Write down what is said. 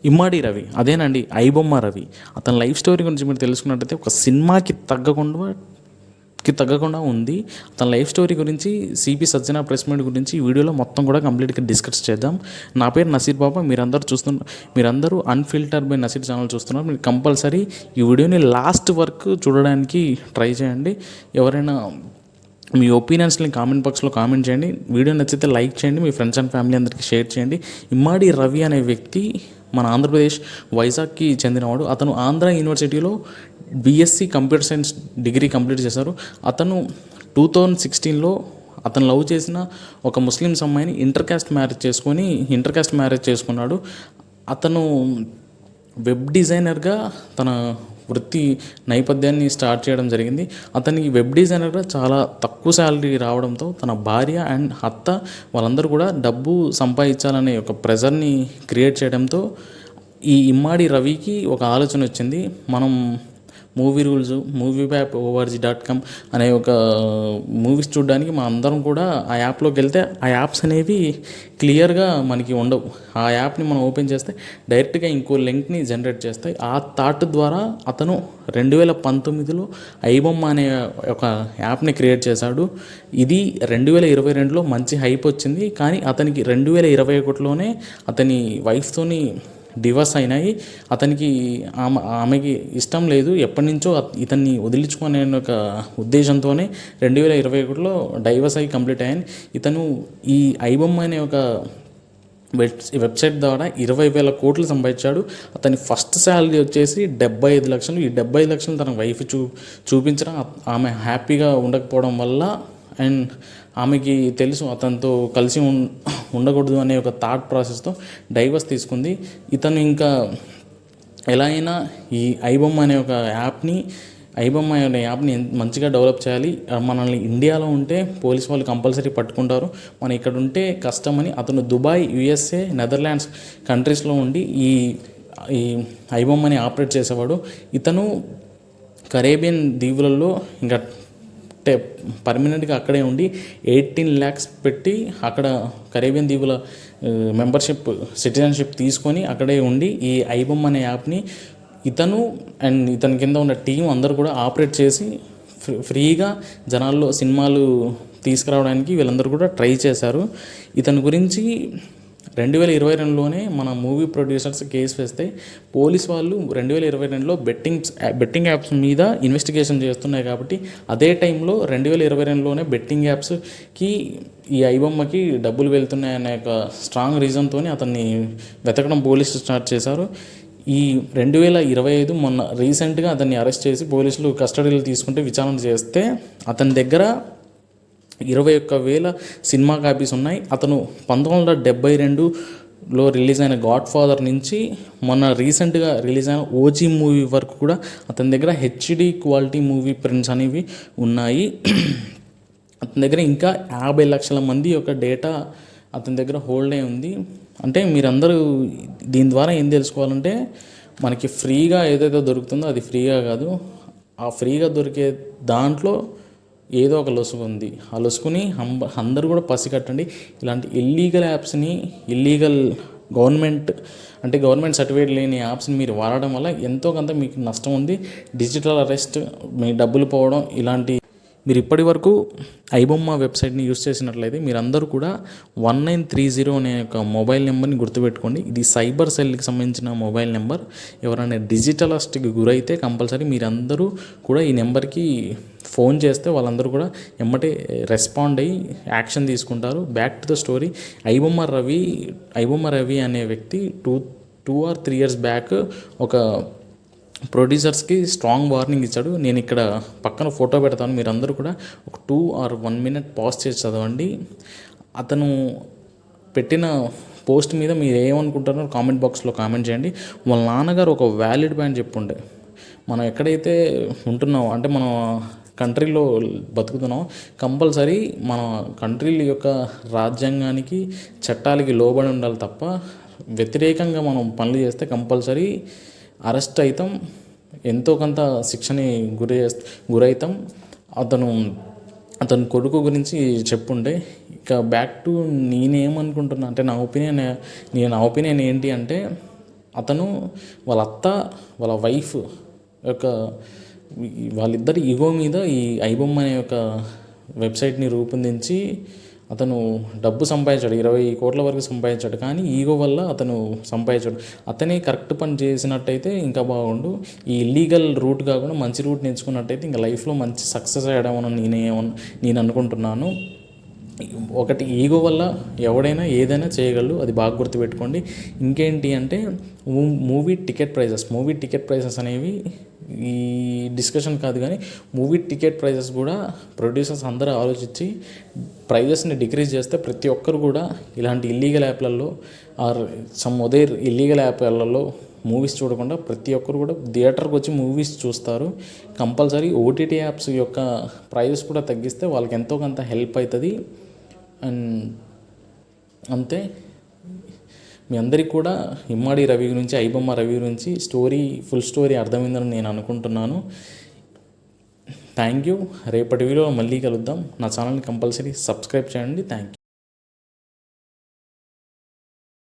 ఇమ్మాడి రవి అదేనండి, ఐబొమ్మ రవి. అతని life story గురించి మీరు తెలుసుకున్నట్టయితే ఒక సినిమాకి తగ్గకుండా ఉంది. తన లైఫ్ స్టోరీ గురించి సిపి సజ్జన ప్రెస్ మీట్ గురించి ఈ వీడియోలో మొత్తం కూడా కంప్లీట్గా డిస్కస్ చేద్దాం. నా పేరు నసీర్ బాబా. మీరందరూ అన్ఫిల్టర్ బై నసీర్ ఛానల్ చూస్తున్నారు. మీరు కంపల్సరీ ఈ వీడియోని లాస్ట్ వరకు చూడడానికి ట్రై చేయండి. ఎవరైనా మీ ఒపీనియన్స్ని కామెంట్ బాక్స్లో కామెంట్ చేయండి. వీడియో నచ్చితే లైక్ చేయండి, మీ ఫ్రెండ్స్ అండ్ ఫ్యామిలీ అందరికీ షేర్ చేయండి. ఇమ్మాడి రవి అనే వ్యక్తి మన ఆంధ్రప్రదేశ్ వైజాగ్కి చెందినవాడు. అతను ఆంధ్ర యూనివర్సిటీలో BSc computer science degree complete చేశారు. అతను 2016లో అతను లవ్ చేసిన ఒక ముస్లిమ్స్ అమ్మాయిని ఇంటర్ కాస్ట్ మ్యారేజ్ చేసుకున్నాడు. అతను వెబ్ డిజైనర్గా తన వృత్తి నేపథ్యాన్ని స్టార్ట్ చేయడం జరిగింది. అతనికి వెబ్ డిజైనర్గా చాలా తక్కువ శాలరీ రావడంతో తన భార్య అండ్ అత్త వాళ్ళందరూ కూడా డబ్బు సంపాదించాలనే ఒక ప్రెజర్ని క్రియేట్ చేయడంతో ఈ ఇమ్మాడి రవికి ఒక ఆలోచన వచ్చింది. మనం moviewrap.org.com అనే ఒక మూవీస్ చూడడానికి మా అందరం కూడా ఆ యాప్లోకి వెళ్తే ఆ యాప్స్ అనేవి క్లియర్గా మనకి ఉండవు. ఆ యాప్ని మనం ఓపెన్ చేస్తే డైరెక్ట్గా ఇంకో లింక్ని జనరేట్ చేస్తాయి. ఆ థాట్ ద్వారా అతను 2019లో ఐబొమ్మ అనే ఒక యాప్ని క్రియేట్ చేశాడు. ఇది 2022లో మంచి హైప్ వచ్చింది. కానీ అతనికి 2021లోనే అతని వైఫ్తోని డివర్స్ అయినాయి. అతనికి ఆమెకి ఇష్టం లేదు, ఎప్పటి నుంచో ఇతన్ని వదిలించుకునే ఒక ఉద్దేశంతోనే 2021లో డైవర్స్ అయ్యి కంప్లీట్ అయ్యాను. ఇతను ఈ ఐబొమ్మ అనే ఒక వెబ్సైట్ ద్వారా 20,000 కోట్లు సంపాదించాడు. అతని ఫస్ట్ శాలరీ వచ్చేసి 75 లక్షలు. ఈ 75 లక్షలు తన వైఫ్ చూపించడం, ఆమె హ్యాపీగా ఉండకపోవడం వల్ల అండ్ ఆమెకి తెలుసు అతనితో కలిసి ఉండకూడదు అనే ఒక థాట్ ప్రాసెస్తో డైవర్స్ తీసుకుంది. ఇతను ఇంకా ఎలా అయినా ఈ ఐబొమ్మ అనే యాప్ని మంచిగా డెవలప్ చేయాలి. మనల్ని ఇండియాలో ఉంటే పోలీస్ వాళ్ళు కంపల్సరీ పట్టుకుంటారు, మనం ఇక్కడ ఉంటే కష్టమని అతను దుబాయ్, యుఎస్ఏ, నెదర్లాండ్స్ కంట్రీస్లో ఉండి ఈ ఐబొమ్మని ఆపరేట్ చేసేవాడు. ఇతను కరేబియన్ దీవులలో ఇంకా పర్మనెంట్గా అక్కడే ఉండి 18 lakhs పెట్టి అక్కడ కరేబియన్ దీవుల సిటిజన్షిప్ తీసుకొని అక్కడే ఉండి ఈ ఐబొమ్మ అనే యాప్ని ఇతను అండ్ ఇతని కింద ఉన్న టీం అందరూ కూడా ఆపరేట్ చేసి ఫ్రీగా జనాల్లో సినిమాలు తీసుకురావడానికి వీళ్ళందరూ కూడా ట్రై చేశారు. ఇతని గురించి 2022లోనే మన మూవీ ప్రొడ్యూసర్స్ కేసు వేస్తే పోలీస్ వాళ్ళు 2022లో బెట్టింగ్ యాప్స్ మీద ఇన్వెస్టిగేషన్ చేస్తున్నాయి. కాబట్టి అదే టైంలో 2022లోనే బెట్టింగ్ యాప్స్కి ఈ ఐబొమ్మకి డబ్బులు వెళ్తున్నాయనే ఒక స్ట్రాంగ్ రీజన్తో అతన్ని వెతకడం పోలీసులు స్టార్ట్ చేశారు. ఈ 2025 మొన్న రీసెంట్గా అతన్ని అరెస్ట్ చేసి పోలీసులు కస్టడీలో తీసుకుంటే విచారణ చేస్తే అతని దగ్గర 21,000 సినిమా కాపీస్ ఉన్నాయి. అతను 1972లో రిలీజ్ అయిన గాడ్ ఫాదర్ నుంచి మొన్న రీసెంట్గా రిలీజ్ అయిన ఓజీ మూవీ వరకు కూడా అతని దగ్గర హెచ్డి క్వాలిటీ మూవీ ప్రింట్స్ అనేవి ఉన్నాయి. అతని దగ్గర ఇంకా 50 లక్షల మంది యొక్క డేటా అతని దగ్గర హోల్డ్ అయి ఉంది. అంటే మీరందరూ దీని ద్వారా ఏం తెలుసుకోవాలంటే మనకి ఫ్రీగా ఏదైతే దొరుకుతుందో అది ఫ్రీగా కాదు, ఆ ఫ్రీగా దొరికే దాంట్లో ఏదో ఒక లొసుగు ఉంది. ఆ లొసుగుని అందరూ కూడా పసిగట్టండి. ఇలాంటి ఇల్లీగల్ యాప్స్ని గవర్నమెంట్ సర్టిఫికేట్ లేని యాప్స్ని మీరు వాడడం వల్ల ఎంతో కొంత మీకు నష్టం ఉంది. డిజిటల్ అరెస్ట్, మీ డబ్బులు పోవడం, ఇలాంటి మీరు ఇప్పటి వరకు ఐబొమ్మ వెబ్సైట్ని యూస్ చేసినట్లయితే మీరందరూ కూడా 1930 అనే ఒక మొబైల్ నెంబర్ని గుర్తుపెట్టుకోండి. ఇది సైబర్ సెల్కి సంబంధించిన మొబైల్ నెంబర్. ఎవరైనా డిజిటల్ అరెస్ట్కి గురైతే కంపల్సరీ మీరందరూ కూడా ఈ నెంబర్కి ఫోన్ చేస్తే వాళ్ళందరూ కూడా ఎమ్మటే రెస్పాండ్ అయ్యి యాక్షన్ తీసుకుంటారు. Back to the story. IBomma Ravi అనే వ్యక్తి 2 or 3 years బ్యాక్ ఒక ప్రొడ్యూసర్స్కి స్ట్రాంగ్ వార్నింగ్ ఇచ్చాడు. నేను ఇక్కడ పక్కన ఫోటో పెడతాను, మీరందరూ కూడా ఒక 2 or 1 minute పాజ్ చేసి చదవండి. అతను పెట్టిన పోస్ట్ మీద మీరు ఏమనుకుంటారో కామెంట్ బాక్స్లో కామెంట్ చేయండి. వాళ్ళ నాన్నగారు ఒక వ్యాలిడ్ పాయింట్ చెప్పుండే, మనం ఎక్కడైతే ఉంటున్నామో అంటే మనం కంట్రీలో బతుకుతున్నాం, కంపల్సరీ మన కంట్రీ యొక్క రాజ్యాంగానికి చట్టాలకి లోబడి ఉండాలి తప్ప వ్యతిరేకంగా మనం పనులు చేస్తే కంపల్సరీ అరెస్ట్ అవుతాం, ఎంతో కొంత శిక్షని గురవుతాం. అతని కొడుకు గురించి చెప్పుండే. ఇక బ్యాక్ టు నేనేమనుకుంటున్నా అంటే నా ఒపీనియన్ ఏంటి అంటే అతను వాళ్ళ అత్త వాళ్ళ వైఫ్ యొక్క వాళ్ళిద్దరి ఈగో మీద ఈ ఐబొమ్మ అనే ఒక వెబ్సైట్ని రూపొందించి అతను డబ్బు సంపాదించాడు, 20 కోట్ల వరకు సంపాదించాడు. కానీ ఈగో వల్ల అతను సంపాదించాడు. అతనే కరెక్ట్ పని చేసినట్టయితే ఇంకా బాగుండు. ఈ ఇల్లీగల్ రూట్ కాకుండా మంచి రూట్ ఎంచుకున్నట్టయితే ఇంకా లైఫ్లో మంచి సక్సెస్ అయ్యాడమని నేను అనుకుంటున్నాను. ఒకటి ఈగో వల్ల ఎవడైనా ఏదైనా చేయగలడు, అది బాగా గుర్తుపెట్టుకోండి. ఇంకేంటి అంటే మూవీ టికెట్ ప్రైజెస్ అనేవి ఈ డిస్కషన్ కాదు, కానీ మూవీ టికెట్ ప్రైజెస్ కూడా ప్రొడ్యూసర్స్ అందరూ ఆలోచించి ప్రైజెస్ని డిక్రీజ్ చేస్తే ప్రతి ఒక్కరు కూడా ఇలాంటి ఇల్లీగల్ యాప్లలో ఆర్ సమ్ అదర్ ఇల్లీగల్ యాప్లలో మూవీస్ చూడకుండా ప్రతి ఒక్కరు కూడా థియేటర్కి వచ్చి మూవీస్ చూస్తారు. కంపల్సరీ ఓటీటీ యాప్స్ యొక్క ప్రైజెస్ కూడా తగ్గిస్తే వాళ్ళకి ఎంతో కొంత హెల్ప్ అవుతుంది. అండ్ అంతే. మీ అందరికీ కూడా ఇమ్మడి రవి గురించి, ఐబొమ్మ రవి గురించి ఫుల్ స్టోరీ అర్థమైందని నేను అనుకుంటున్నాను. Thank you. రేపటి వీడియోలో మళ్ళీ కలుద్దాం. నా ఛానల్ని కంపల్సరీ సబ్స్క్రైబ్ చేయండి. Thank you.